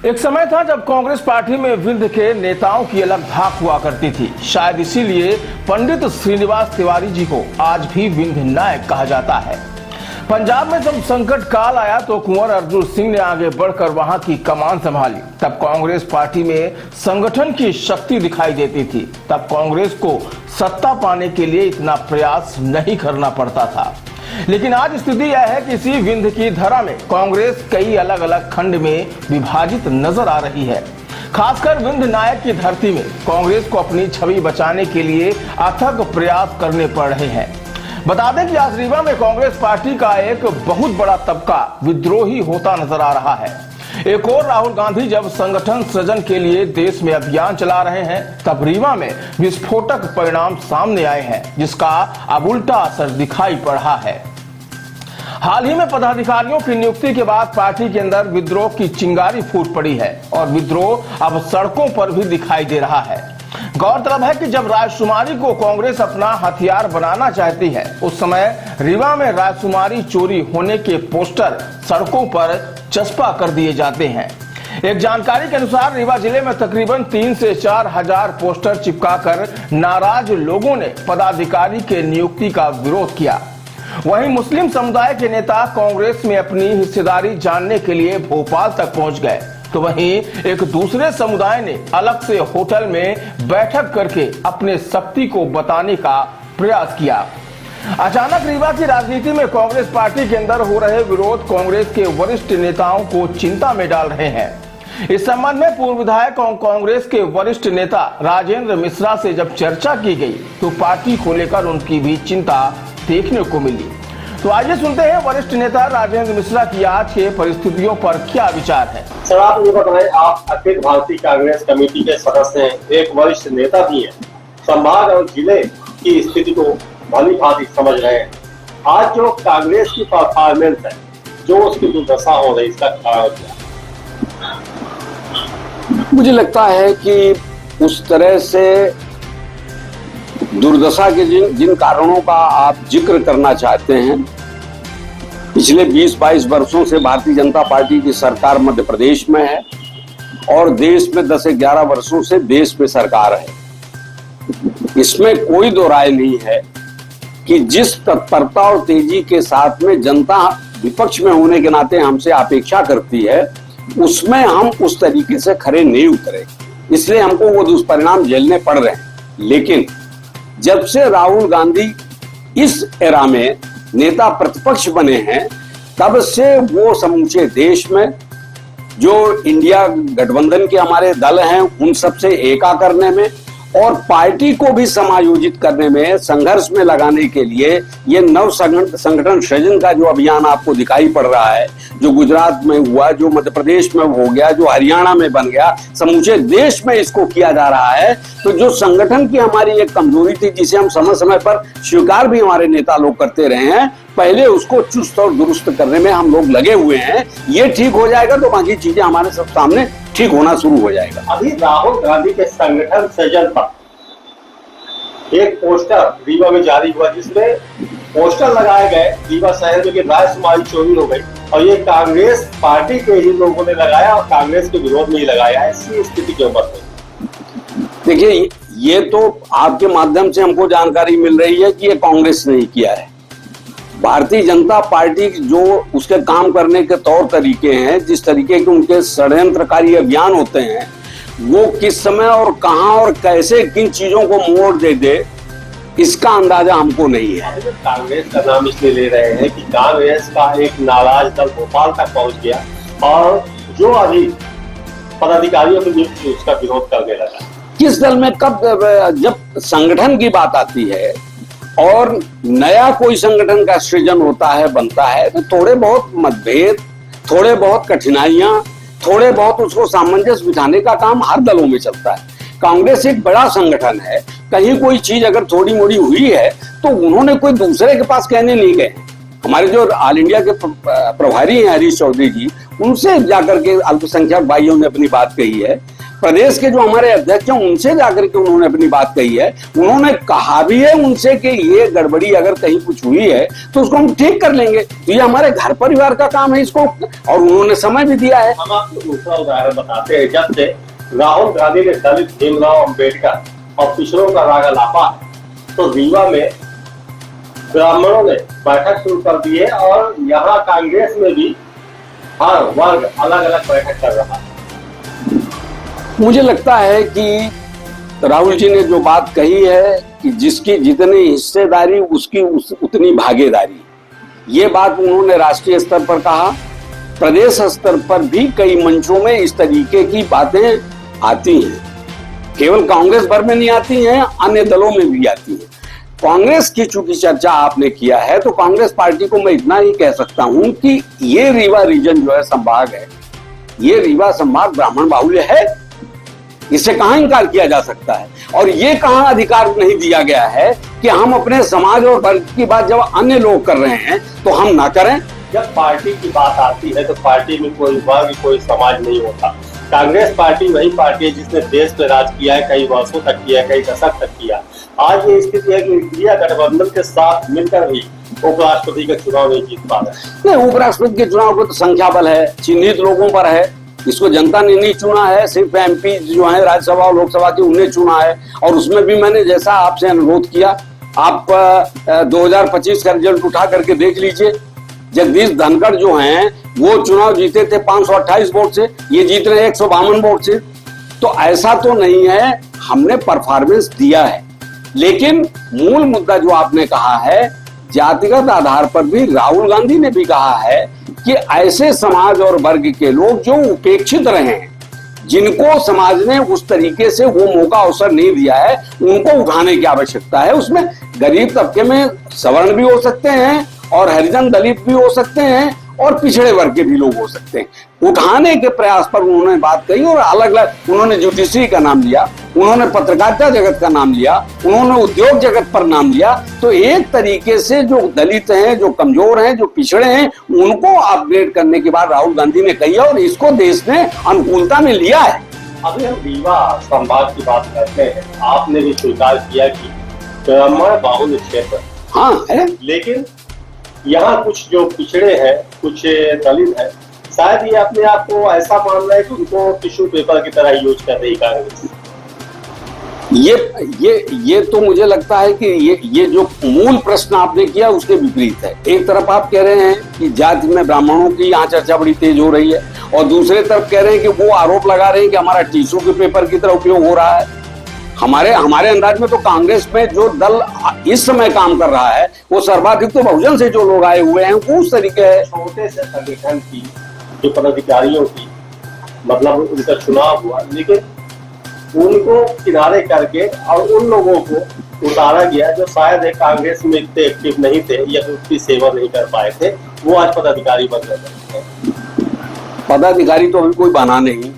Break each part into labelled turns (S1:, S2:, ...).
S1: एक समय था जब कांग्रेस पार्टी में विंध्य के नेताओं की अलग धाक हुआ करती थी। शायद इसीलिए पंडित श्रीनिवास तिवारी जी को आज भी विंध्य नायक कहा जाता है। पंजाब में जब संकट काल आया तो कुंवर अर्जुन सिंह ने आगे बढ़कर वहां की कमान संभाली। तब कांग्रेस पार्टी में संगठन की शक्ति दिखाई देती थी। तब कांग्रेस को सत्ता पाने के लिए इतना प्रयास नहीं करना पड़ता था। लेकिन आज स्थिति यह है कि इसी विंध्य की धरा में कांग्रेस कई अलग अलग खंड में विभाजित नजर आ रही है। खासकर विंध्य नायक की धरती में कांग्रेस को अपनी छवि बचाने के लिए अथक प्रयास करने पड़ रहे हैं। बता दें कि आज रीवा में कांग्रेस पार्टी का एक बहुत बड़ा तबका विद्रोही होता नजर आ रहा है। एक और राहुल गांधी जब संगठन सृजन के लिए देश में अभियान चला रहे हैं, तब रीवा में विस्फोटक परिणाम सामने आए हैं, जिसका अब उल्टा असर दिखाई पड़ रहा है। हाल ही में पदाधिकारियों की नियुक्ति के बाद पार्टी के अंदर विद्रोह की चिंगारी फूट पड़ी है और विद्रोह अब सड़कों पर भी दिखाई दे रहा है। गौरतलब है कि जब राजकुमारी को कांग्रेस अपना हथियार बनाना चाहती है, उस समय रीवा में राजकुमारी चोरी होने के पोस्टर सड़कों पर चस्पा कर दिए जाते हैं। एक जानकारी के अनुसार रीवा जिले में तकरीबन 3 से 4 हजार पोस्टर चिपकाकर नाराज लोगों ने पदाधिकारी के नियुक्ति का विरोध किया। वहीं मुस्लिम समुदाय के नेता कांग्रेस में अपनी हिस्सेदारी जानने के लिए भोपाल तक पहुंच गए, तो वहीं एक दूसरे समुदाय ने अलग से होटल में बैठक करके अपने शक्ति को बताने का प्रयास किया। अचानक रीवा की राजनीति में कांग्रेस पार्टी के अंदर हो रहे विरोध कांग्रेस के वरिष्ठ नेताओं को चिंता में डाल रहे हैं। इस संबंध में पूर्व विधायक और कांग्रेस के वरिष्ठ नेता राजेंद्र मिश्रा से जब चर्चा की गई तो पार्टी को लेकर उनकी भी चिंता देखने को मिली। तो आइए सुनते हैं वरिष्ठ नेता राजेंद्र मिश्रा की आज के परिस्थितियों पर क्या विचार है।
S2: सर, आप ये बताएं, आप अखिल भारतीय कांग्रेस कमेटी के सदस्य हैं, एक वरिष्ठ नेता भी हैं, संभाग और जिले की स्थिति को भली भांति समझ रहे हैं। आज जो कांग्रेस की परफॉर्मेंस है, जो उसकी दुर्दशा हो रही, इसका कारण क्या?
S3: मुझे लगता है कि उस तरह से दुर्दशा के जिन कारणों का आप जिक्र करना चाहते हैं, पिछले 20-22 वर्षों से भारतीय जनता पार्टी की सरकार मध्य प्रदेश में है और देश में 10 से 11 वर्षों से देश में सरकार है। इसमें कोई दो राय नहीं है कि जिस तत्परता और तेजी के साथ में जनता विपक्ष में होने के नाते हमसे अपेक्षा करती है, उसमें हम उस तरीके से खरे नहीं उतरे, इसलिए हमको वो दुष्परिणाम झेलने पड़ रहे हैं। लेकिन जब से राहुल गांधी इस एरा में नेता प्रतिपक्ष बने हैं, तब से वो समूचे देश में जो इंडिया गठबंधन के हमारे दल हैं, उन सबसे एका करने में और पार्टी को भी समायोजित करने में, संघर्ष में लगाने के लिए ये नव संगठन सृजन का जो अभियान आपको दिखाई पड़ रहा है, जो गुजरात में हुआ, जो मध्य प्रदेश में हो गया, जो हरियाणा में बन गया, समूचे देश में इसको किया जा रहा है। तो जो संगठन की हमारी एक कमजोरी थी, जिसे हम समय समय पर स्वीकार भी हमारे नेता लोग करते रहे हैं, पहले उसको चुस्त और दुरुस्त करने में हम लोग लगे हुए हैं। ये ठीक हो जाएगा तो बाकी चीजें हमारे सब सामने ठीक होना शुरू हो जाएगा।
S2: अभी राहुल गांधी के संगठन सृजन पर एक पोस्टर रीवा में जारी हुआ, जिसमें पोस्टर लगाए गए रीवा शहर में कि राजकुमारी चोरी हो गई, और ये कांग्रेस पार्टी के ही लोगों ने लगाया और कांग्रेस के विरोध में ही लगाया। ऐसी स्थिति के ऊपर
S3: देखिए, ये तो आपके माध्यम से हमको जानकारी मिल रही है कि ये कांग्रेस ने ही किया है। भारतीय जनता पार्टी जो उसके काम करने के तौर तरीके हैं, जिस तरीके के उनके षड्यंत्रकारी अभियान होते हैं, वो किस समय और कहां और कैसे किन चीजों को मोड़ दे दे, इसका अंदाजा हमको नहीं है।
S2: कांग्रेस का नाम इसलिए ले रहे हैं कि कांग्रेस का एक नाराज दल भोपाल तक पहुंच गया और जो अभी पदाधिकारियों की नियुक्ति उसका विरोध करने लगा।
S3: किस दल में कब, जब संगठन की बात आती है और नया कोई संगठन का सृजन होता है, बनता है, तो थोड़े बहुत मतभेद, थोड़े बहुत कठिनाइयां, थोड़े बहुत उसको सामंजस्य बिठाने का काम हर दलों में चलता है। कांग्रेस एक बड़ा संगठन है, कहीं कोई चीज अगर थोड़ी मोड़ी हुई है तो उन्होंने कोई दूसरे के पास कहने नहीं गए। हमारे जो ऑल इंडिया के प्रभारी हैं हरीश चौधरी जी, उनसे जाकर के अल्पसंख्यक भाइयों ने अपनी बात कही है। प्रदेश के जो हमारे अध्यक्ष हैं उनसे जाकर के उन्होंने अपनी बात कही है। उन्होंने कहा भी है उनसे कि ये गड़बड़ी अगर कहीं कुछ हुई है तो उसको हम ठीक कर लेंगे, तो ये हमारे घर परिवार का काम है इसको, और उन्होंने समय भी दिया है।
S2: हम आपको दूसरा उदाहरण बताते हैं। जब से राहुल गांधी ने दलित भीमराव अंबेडकर और पिछड़ों का राग लापा तो रीवा में ब्राह्मणों ने बैठक शुरू कर दी है और यहाँ कांग्रेस में भी हर वर्ग अलग अलग बैठक कर रहा है।
S3: मुझे लगता है कि राहुल जी ने जो बात कही है कि जिसकी जितनी हिस्सेदारी उसकी उतनी भागीदारी, ये बात उन्होंने राष्ट्रीय स्तर पर कहा। प्रदेश स्तर पर भी कई मंचों में इस तरीके की बातें आती हैं, केवल कांग्रेस भर में नहीं आती हैं, अन्य दलों में भी आती हैं। कांग्रेस की चूंकि चर्चा आपने किया है तो कांग्रेस पार्टी को मैं इतना ही कह सकता हूं कि ये रीवा रीजन जो है संभाग है, ये रीवा संभाग ब्राह्मण बाहुल्य है, इससे कहां इनकार किया जा सकता है। और ये कहां अधिकार नहीं दिया गया है कि हम अपने समाज और वर्ग की बात जब अन्य लोग कर रहे हैं तो हम ना करें।
S2: जब पार्टी की बात आती है तो पार्टी में कोई वर्ग कोई समाज नहीं होता। कांग्रेस पार्टी वही पार्टी है जिसने देश पे राज किया है, कई वर्षों तक किया है, कई दशक तक किया। आज ये स्थिति है कि इंडिया गठबंधन के साथ मिलकर भी उपराष्ट्रपति का चुनाव नहीं जीत पा रहे।
S3: नहीं, उपराष्ट्रपति के चुनाव पर तो संख्या बल है, चिन्हित लोगों पर है, इसको जनता ने नहीं चुना है, सिर्फ एमपी जो है राज्यसभा और लोकसभा की उन्हें चुना है। और उसमें भी मैंने जैसा आपसे अनुरोध किया, आप 2025 का रिजल्ट उठा करके देख लीजिए। जगदीश धनखड़ जो हैं वो चुनाव जीते थे 528 वोट से, ये जीत रहे 152 वोट से। तो ऐसा तो नहीं है, हमने परफॉर्मेंस दिया है। लेकिन मूल मुद्दा जो आपने कहा है, जातिगत आधार पर भी राहुल गांधी ने भी कहा है कि ऐसे समाज और वर्ग के लोग जो उपेक्षित रहे हैं, जिनको समाज ने उस तरीके से वो मौका अवसर नहीं दिया है, उनको उठाने की आवश्यकता है। उसमें गरीब तबके में सवर्ण भी हो सकते हैं और हरिजन दलित भी हो सकते हैं और पिछड़े वर्ग के भी लोग हो सकते हैं। उठाने के प्रयास पर उन्होंने बात कही और अलग अलग उन्होंने जुडिशरी का नाम लिया, उन्होंने पत्रकारिता जगत का नाम लिया, उन्होंने उद्योग जगत पर नाम लिया। तो एक तरीके से जो दलित हैं, जो कमजोर हैं, जो पिछड़े हैं, उनको अपग्रेड करने की बात राहुल गांधी ने कही है और इसको देश ने अनुकूलता में लिया है।
S2: अभी हम रीवा संभाग की बात करते हैं। आपने भी स्वीकार किया कि ब्राह्मण बाहुल्य क्षेत्र
S3: हाँ है,
S2: लेकिन यहाँ कुछ जो पिछड़े हैं, कुछ दलित हैं, शायद ये अपने आप को ऐसा मान रहे हैं कि उनको टिश्यू पेपर की तरह यूज कर रही कांग्रेस।
S3: ये तो मुझे लगता है कि ये जो मूल प्रश्न आपने किया उसके विपरीत है। एक तरफ आप कह रहे हैं कि जाति में ब्राह्मणों की यहाँ चर्चा बड़ी तेज हो रही है और दूसरे तरफ कह रहे हैं कि वो आरोप लगा रहे हैं कि हमारा टिश्यू के पेपर की तरह उपयोग हो रहा है। हमारे अंदाज में तो कांग्रेस में जो दल इस समय काम कर रहा है वो सर्वाधिक तो बहुजन से जो लोग आए हुए हैं वो उस तरीके है।
S2: छोटे से संगठन की जो पदाधिकारियों की मतलब उनका चुनाव हुआ, लेकिन उनको किनारे करके और उन लोगों को उतारा गया जो शायद कांग्रेस में इतने एक्टिव नहीं थे या उसकी सेवा नहीं कर पाए थे, वो आज पदाधिकारी बन गए।
S3: पदाधिकारी तो अभी कोई बना नहीं।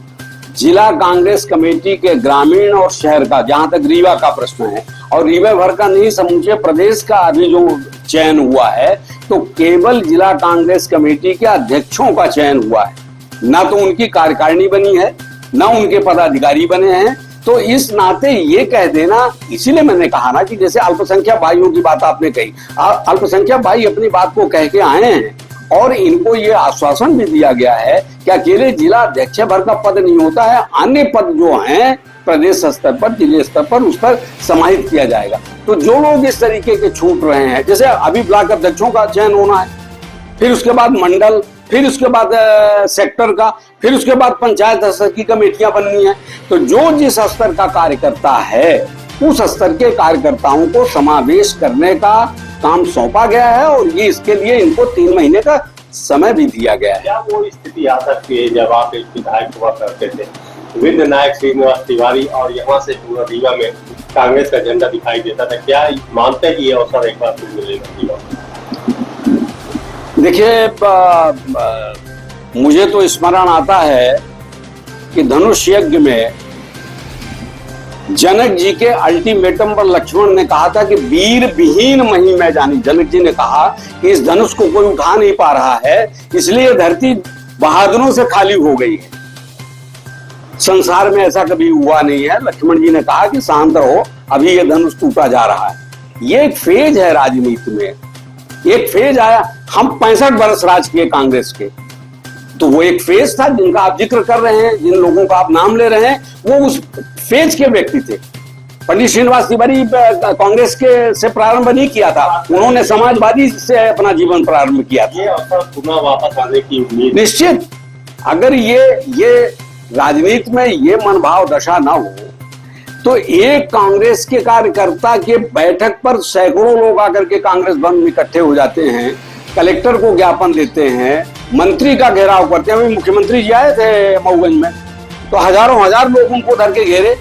S3: जिला कांग्रेस कमेटी के ग्रामीण और शहर का, जहां तक रीवा का प्रश्न है, और रीवा भर का नहीं समूचे प्रदेश का अभी जो चयन हुआ है, तो केवल जिला कांग्रेस कमेटी के अध्यक्षों का चयन हुआ है, ना तो उनकी कार्यकारिणी बनी है, ना उनके पदाधिकारी बने हैं। तो इस नाते ये कह देना, इसीलिए मैंने कहा ना कि जैसे अल्पसंख्यक भाइयों की बात आपने कही, अल्पसंख्यक भाई अपनी बात को कह के आए हैं और इनको ये आश्वासन भी दिया गया है कि अकेले जिला अध्यक्ष भर का पद नहीं होता है, अन्य पद जो हैं प्रदेश स्तर पर, जिले स्तर पर, उस पर समाहित किया जाएगा। तो जो लोग इस तरीके के छूट रहे हैं, जैसे अभी ब्लॉक अध्यक्षों का चयन होना है, फिर उसके बाद मंडल, फिर उसके बाद सेक्टर का, फिर उसके बाद पंचायत स्तर की कमेटियां बननी है। तो जो जिस स्तर का कार्यकर्ता है उस स्तर के कार्यकर्ताओं को समावेश करने का काम सौंपा गया है और ये इसके लिए इनको 3 महीने का समय भी दिया गया है।
S2: क्या वो स्थिति आ सकती है जब आप एक विधायक हुआ करते थे, विंध्य नायक श्रीनिवास तिवारी, और यहाँ से पूरा रीवा में कांग्रेस का झंडा दिखाई देता था, क्या मानते हैं कि ये अवसर एक बार फिर मिलेगा?
S3: देखिए, मुझे तो स्मरण आता है कि धनुष यज्ञ में जनक जी के अल्टीमेटम पर लक्ष्मण ने कहा था कि वीर विहीन मही मैं जानी। जनक जी ने कहा कि इस धनुष को कोई उठा नहीं पा रहा है, इसलिए धरती बहादुरों से खाली हो गई है। संसार में ऐसा कभी हुआ नहीं है। लक्ष्मण जी ने कहा कि शांत रहो, अभी ये धनुष टूटा जा रहा है। ये एक फेज है राजनीति में, एक फेज आया। हम 65 वर्ष राज किए कांग्रेस के, तो वो एक फेज था जिनका आप जिक्र कर रहे हैं, जिन लोगों का आप नाम ले रहे हैं, वो उस फेज के व्यक्ति थे। पंडित श्रीनिवास तिवारी कांग्रेस के से प्रारंभ नहीं किया था, उन्होंने समाजवादी से अपना जीवन प्रारंभ किया था।
S2: ये अवसर पुनः वापस आने की उम्मीद
S3: निश्चित, अगर ये राजनीति में ये मनभाव दशा ना हो तो एक कांग्रेस के कार्यकर्ता के बैठक पर सैकड़ों लोग आकर के कांग्रेस भवन में इकट्ठे हो जाते हैं, कलेक्टर को ज्ञापन देते हैं, मंत्री का घेराव करते हैं। मुख्यमंत्री जी आए थे मऊगंज में, तो हजारों हजार लोग उनको धर के घेरे।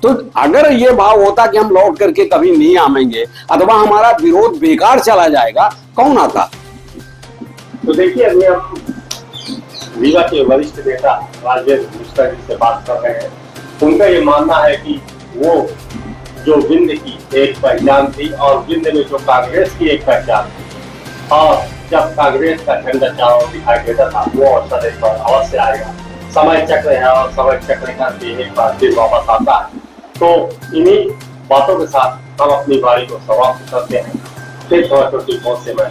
S3: तो अगर ये भाव होता कि हम लौट करके कभी नहीं आएंगे अथवा हमारा विरोध बेकार चला जाएगा, कौन आता?
S2: तो देखिए, अभी हम रीवा के वरिष्ठ नेता राजेंद्र मिश्रा जी से बात कर रहे हैं। उनका ये मानना है कि वो जो विंध्य की एक पहचान थी और विंध्य में जो कांग्रेस की एक पहचान थी, और जब कांग्रेस का झंडा चारों दिखाई देता था, वो अवसर एक बार अवश्य आएगा। समय चक्र है और समय चक्र का एक बार फिर वापस आता है। तो इन्हीं बातों के साथ हम अपनी बारी को समाप्त करते हैं। फिर छोटी बहुत से मैं